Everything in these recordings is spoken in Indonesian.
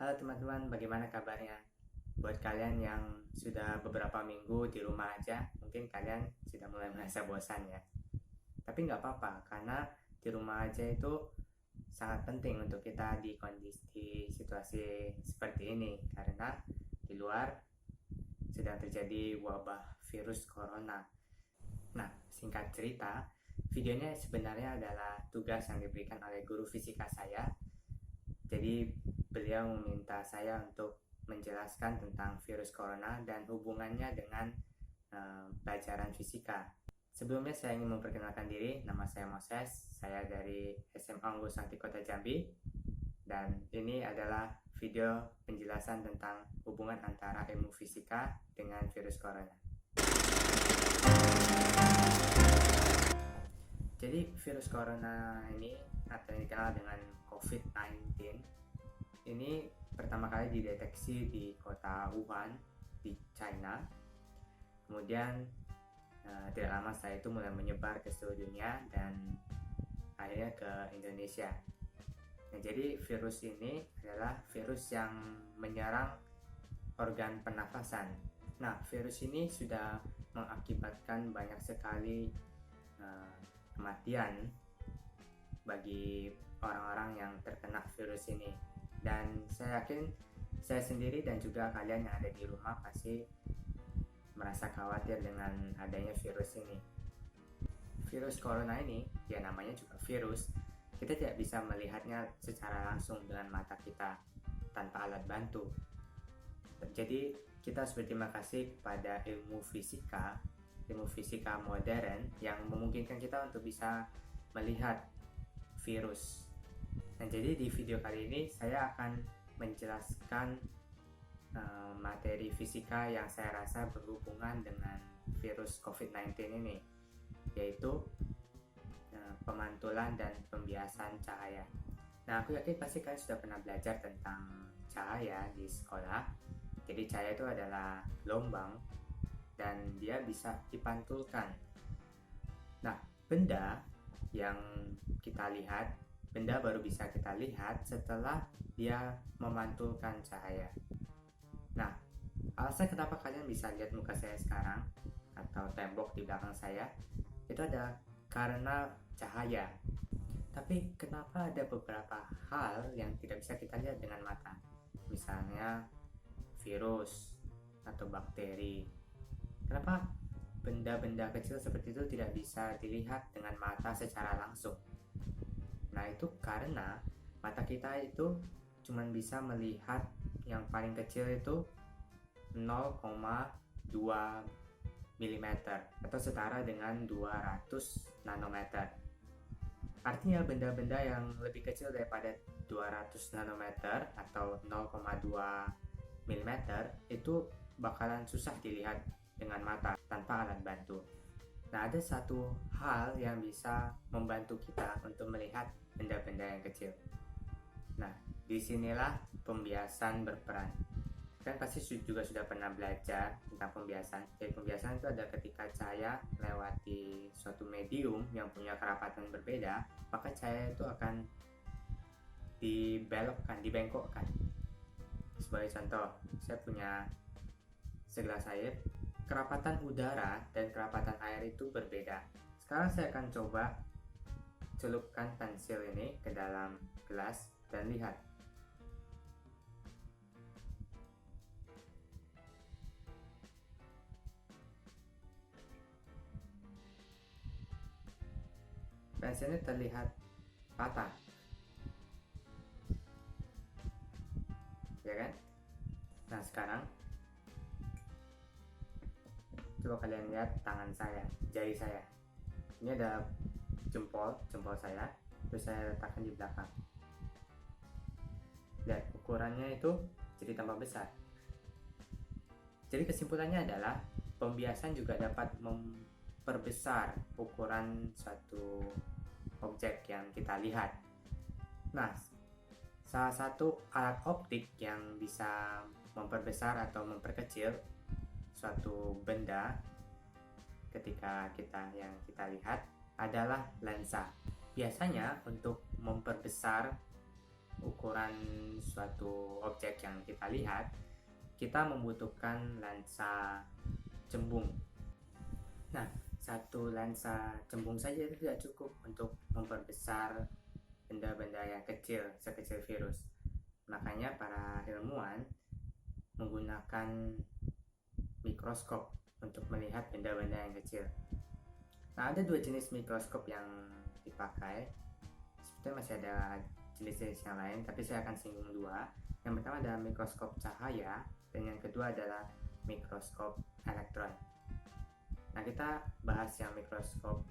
Halo teman-teman, bagaimana kabarnya? Buat kalian yang sudah beberapa minggu di rumah aja, mungkin kalian sudah mulai merasa bosan ya. Tapi nggak apa-apa, karena di rumah aja itu sangat penting untuk kita di kondisi situasi seperti ini. Karena di luar sedang terjadi wabah virus corona. Nah, singkat cerita, videonya sebenarnya adalah tugas yang diberikan oleh guru fisika saya. Jadi beliau meminta saya untuk menjelaskan tentang virus corona dan hubungannya dengan pelajaran fisika. Sebelumnya saya ingin memperkenalkan diri, nama saya Moses, saya dari SMA Unggul Sakti Kota Jambi, dan ini adalah video penjelasan tentang hubungan antara ilmu fisika dengan virus corona. Jadi virus corona ini atau yang dikenal dengan COVID-19 ini pertama kali dideteksi di kota Wuhan di China. Kemudian tidak lama setelah itu mulai menyebar ke seluruh dunia dan akhirnya ke Indonesia. Nah, jadi virus ini adalah virus yang menyerang organ pernafasan. Nah, virus ini sudah mengakibatkan banyak sekali kematian bagi orang-orang yang terkena virus ini. Dan saya yakin saya sendiri dan juga kalian yang ada di rumah pasti merasa khawatir dengan adanya virus ini. Virus corona ini, ya namanya juga virus, kita tidak bisa melihatnya secara langsung dengan mata kita tanpa alat bantu. Jadi kita harus berterima kasih kepada ilmu fisika modern yang memungkinkan kita untuk bisa melihat virus. Nah, jadi di video kali ini saya akan menjelaskan materi fisika yang saya rasa berhubungan dengan virus COVID-19 ini, yaitu pemantulan dan pembiasan cahaya. Nah, aku yakin pasti kalian sudah pernah belajar tentang cahaya di sekolah. Jadi cahaya itu adalah gelombang dan dia bisa dipantulkan. Nah, benda yang kita lihat, benda baru bisa kita lihat setelah dia memantulkan cahaya. Nah, alasan kenapa kalian bisa lihat muka saya sekarang atau tembok di belakang saya itu ada karena cahaya. Tapi kenapa ada beberapa hal yang tidak bisa kita lihat dengan mata? Misalnya virus atau bakteri. Kenapa benda-benda kecil seperti itu tidak bisa dilihat dengan mata secara langsung? Nah, itu karena mata kita itu cuma bisa melihat yang paling kecil itu 0,2 mm atau setara dengan 200 nanometer. Artinya benda-benda yang lebih kecil daripada 200 nanometer atau 0,2 mm itu bakalan susah dilihat dengan mata tanpa alat bantu. Nah, ada satu hal yang bisa membantu kita untuk melihat benda-benda yang kecil. Nah, disinilah pembiasan berperan. Kan pasti juga sudah pernah belajar tentang pembiasan. Jadi pembiasan itu ada ketika cahaya melewati suatu medium yang punya kerapatan berbeda, maka cahaya itu akan dibengkokkan. Sebagai contoh, saya punya segelas air, kerapatan udara dan kerapatan air itu berbeda. Sekarang saya akan coba celupkan pensil ini ke dalam gelas dan lihat. Pensilnya terlihat patah, ya kan? Nah, sekarang coba kalian lihat tangan saya, jari saya. Ini ada jempol saya, terus saya letakkan di belakang. Lihat, ukurannya itu jadi tambah besar. Jadi kesimpulannya adalah pembiasan juga dapat memperbesar ukuran suatu objek yang kita lihat. Nah, salah satu alat optik yang bisa memperbesar atau memperkecil suatu benda ketika kita lihat adalah lensa. Biasanya untuk memperbesar ukuran suatu objek yang kita lihat, kita membutuhkan lensa cembung. Nah, satu lensa cembung saja itu tidak cukup untuk memperbesar benda-benda yang kecil, sekecil virus. Makanya para ilmuwan menggunakan mikroskop untuk melihat benda-benda yang kecil. Nah, ada dua jenis mikroskop yang dipakai. Sebetulnya masih ada jenis-jenis yang lain, tapi saya akan singgung dua. Yang pertama adalah mikroskop cahaya, dan yang kedua adalah mikroskop elektron. Nah, kita bahas yang mikroskop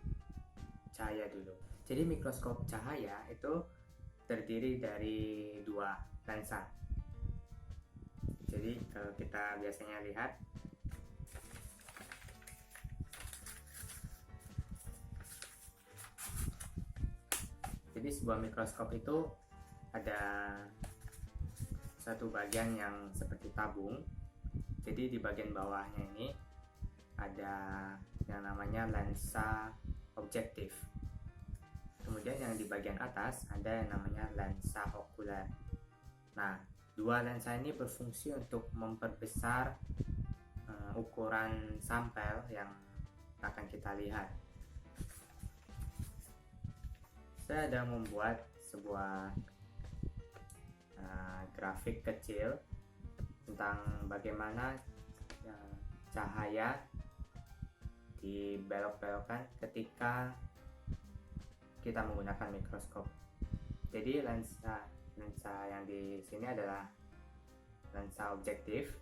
cahaya dulu. Jadi mikroskop cahaya itu terdiri dari dua lensa. Jadi kalau kita biasanya lihat, jadi sebuah mikroskop itu ada satu bagian yang seperti tabung. Jadi di bagian bawahnya ini ada yang namanya lensa objektif. Kemudian yang di bagian atas ada yang namanya lensa okuler. Nah, dua lensa ini berfungsi untuk memperbesar ukuran sampel yang akan kita lihat. Saya ada membuat sebuah grafik kecil tentang bagaimana cahaya dibelok-belokkan ketika kita menggunakan mikroskop. Jadi lensa yang di sini adalah lensa objektif,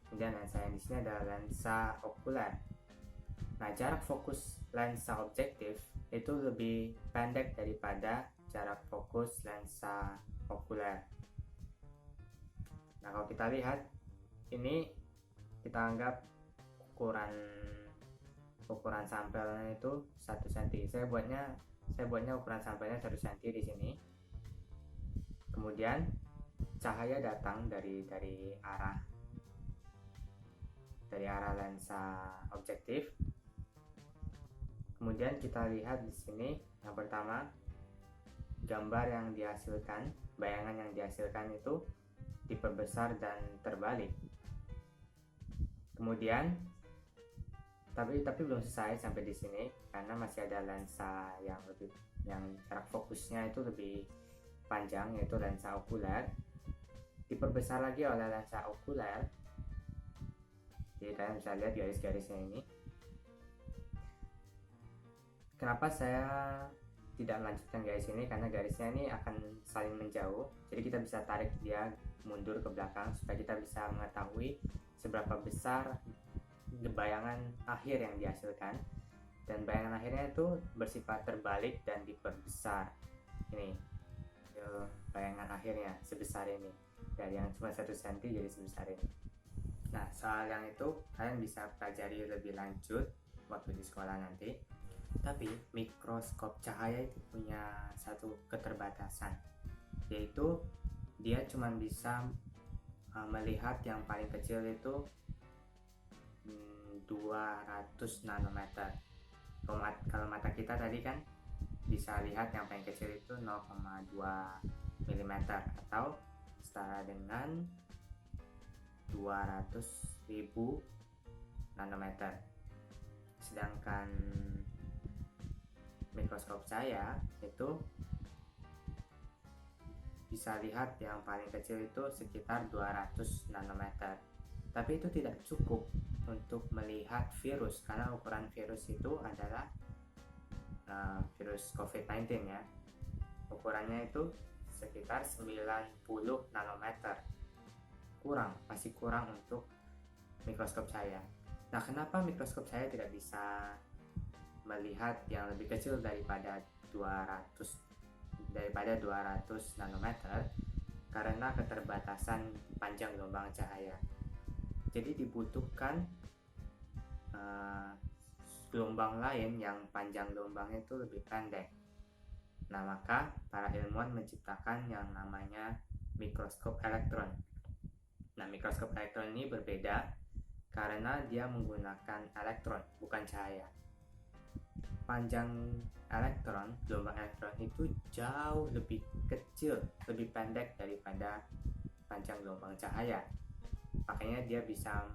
kemudian lensa yang di sini adalah lensa okuler. Nah, jarak fokus lensa objektif itu lebih pendek daripada jarak fokus lensa okuler. Nah, kalau kita lihat ini, kita anggap ukuran sampelnya itu 1 cm. Saya buatnya ukuran sampelnya 1 cm di sini. Kemudian cahaya datang dari arah lensa objektif. Kemudian kita lihat di sini, yang pertama, gambar yang dihasilkan, bayangan yang dihasilkan itu diperbesar dan terbalik. Kemudian tapi belum selesai sampai di sini, karena masih ada lensa yang jarak fokusnya itu lebih panjang, yaitu lensa okuler. Diperbesar lagi oleh lensa okuler. Jadi kalian bisa lihat garis-garisnya ini. Kenapa saya tidak melanjutkan garis ini? Karena garisnya ini akan saling menjauh, jadi kita bisa tarik dia mundur ke belakang supaya kita bisa mengetahui seberapa besar bayangan akhir yang dihasilkan, dan bayangan akhirnya itu bersifat terbalik dan diperbesar. Ini bayangan akhirnya sebesar ini, dari yang cuma 1 cm jadi sebesar ini. Nah, soal yang itu kalian bisa pelajari lebih lanjut waktu di sekolah nanti. Tapi mikroskop cahaya itu punya satu keterbatasan, yaitu dia cuma bisa melihat yang paling kecil itu 200 nanometer. Kalau mata kita tadi kan bisa lihat yang paling kecil itu 0,2 mm atau setara dengan 200.000 nanometer. Sedangkan mikroskop cahaya itu bisa lihat yang paling kecil itu sekitar 200 nanometer. Tapi itu tidak cukup untuk melihat virus, karena ukuran virus itu adalah virus COVID-19 ya. Ukurannya itu sekitar 90 nanometer. Masih kurang untuk mikroskop cahaya. Nah, kenapa mikroskop cahaya tidak bisa melihat yang lebih kecil daripada 200 nanometer? Karena keterbatasan panjang gelombang cahaya. Jadi dibutuhkan gelombang lain yang panjang gelombangnya itu lebih pendek. Nah, maka para ilmuwan menciptakan yang namanya mikroskop elektron. Nah, mikroskop elektron ini berbeda karena dia menggunakan elektron, bukan cahaya. panjang gelombang elektron itu jauh lebih kecil, lebih pendek daripada panjang gelombang cahaya. Makanya dia bisa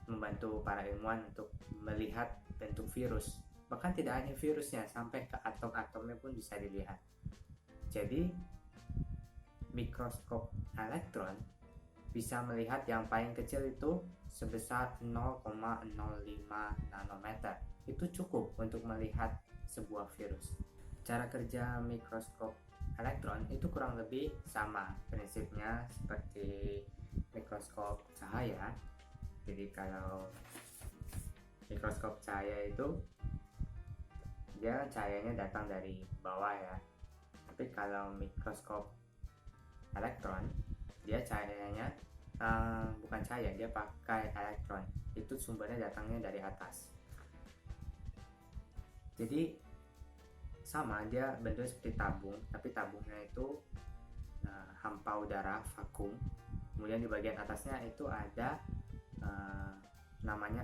membantu para ilmuwan untuk melihat bentuk virus. Bahkan tidak hanya virusnya, sampai ke atom-atomnya pun bisa dilihat. Jadi mikroskop elektron bisa melihat yang paling kecil itu sebesar 0,05 nanometer. Itu cukup untuk melihat sebuah virus. Cara kerja mikroskop elektron itu kurang lebih sama prinsipnya seperti mikroskop cahaya. Jadi kalau mikroskop cahaya itu dia cahayanya datang dari bawah ya. Tapi kalau mikroskop elektron dia cahayanya bukan cahaya, dia pakai elektron. Itu sumbernya datangnya dari atas. Jadi sama, dia bentuknya seperti tabung, tapi tabungnya itu hampa udara vakum. Kemudian di bagian atasnya itu ada namanya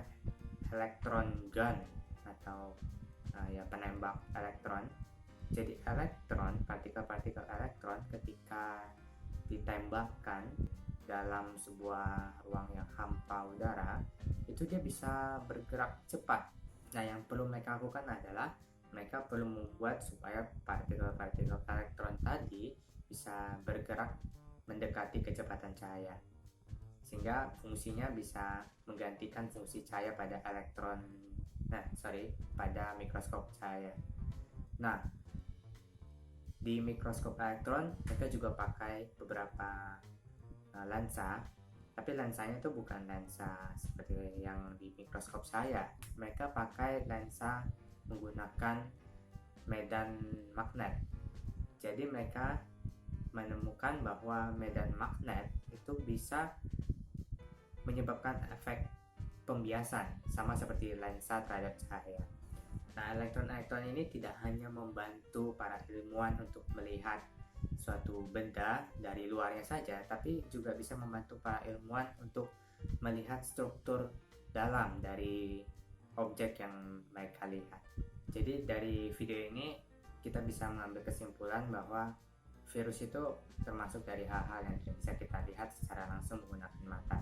elektron gun atau ya penembak elektron. Jadi elektron, partikel-partikel elektron ketika ditembakkan dalam sebuah ruang yang hampa udara, itu dia bisa bergerak cepat. Nah, yang perlu mereka lakukan adalah mereka perlu membuat supaya partikel-partikel elektron tadi bisa bergerak mendekati kecepatan cahaya, sehingga fungsinya bisa menggantikan fungsi cahaya pada pada mikroskop cahaya. Nah, di mikroskop elektron mereka juga pakai beberapa lensa, tapi lensanya itu bukan lensa seperti yang di mikroskop cahaya. Mereka pakai lensa menggunakan medan magnet. Jadi mereka menemukan bahwa medan magnet itu bisa menyebabkan efek pembiasan sama seperti lensa terhadap cahaya. Nah, elektron-elektron ini tidak hanya membantu para ilmuwan untuk melihat suatu benda dari luarnya saja, tapi juga bisa membantu para ilmuwan untuk melihat struktur dalam dari objek yang mereka lihat. Jadi dari video ini kita bisa mengambil kesimpulan bahwa virus itu termasuk dari hal-hal yang tidak bisa kita lihat secara langsung menggunakan mata.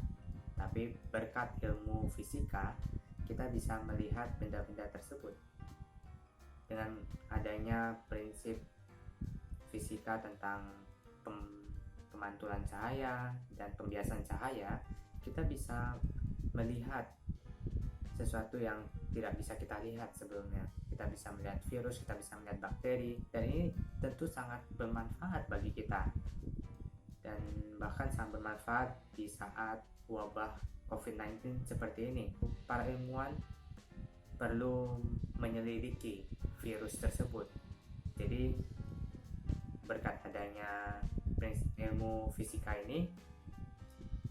Tapi berkat ilmu fisika, kita bisa melihat benda-benda tersebut. Dengan adanya prinsip fisika tentang pemantulan cahaya dan pembiasan cahaya, kita bisa melihat sesuatu yang tidak bisa kita lihat sebelumnya. Kita bisa melihat virus, kita bisa melihat bakteri, dan ini tentu sangat bermanfaat bagi kita, dan bahkan sangat bermanfaat di saat wabah COVID-19 seperti ini. Para ilmuwan perlu menyelidiki virus tersebut. Jadi berkat adanya ilmu fisika ini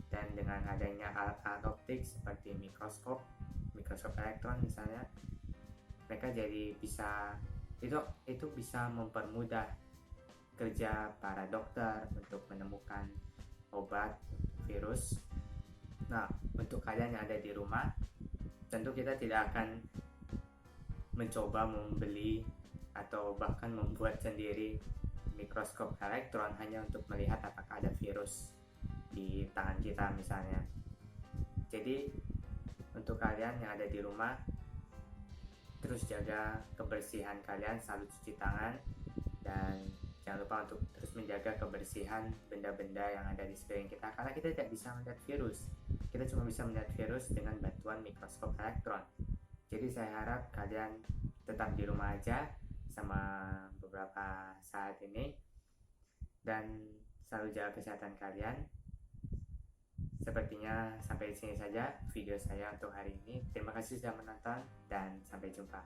dan dengan adanya alat-alat optik seperti mikroskop elektron misalnya, mereka jadi bisa itu bisa mempermudah kerja para dokter untuk menemukan obat virus. Nah, untuk kalian yang ada di rumah, tentu kita tidak akan mencoba membeli atau bahkan membuat sendiri mikroskop elektron hanya untuk melihat apakah ada virus di tangan kita misalnya. Jadi untuk kalian yang ada di rumah, terus jaga kebersihan kalian, selalu cuci tangan, dan jangan lupa untuk terus menjaga kebersihan benda-benda yang ada di sekeliling kita, karena kita tidak bisa melihat virus. Kita cuma bisa melihat virus dengan bantuan mikroskop elektron. Jadi saya harap kalian tetap di rumah aja sama beberapa saat ini, dan selalu jaga kesehatan kalian. Sepertinya sampai di sini saja video saya untuk hari ini. Terima kasih sudah menonton dan sampai jumpa.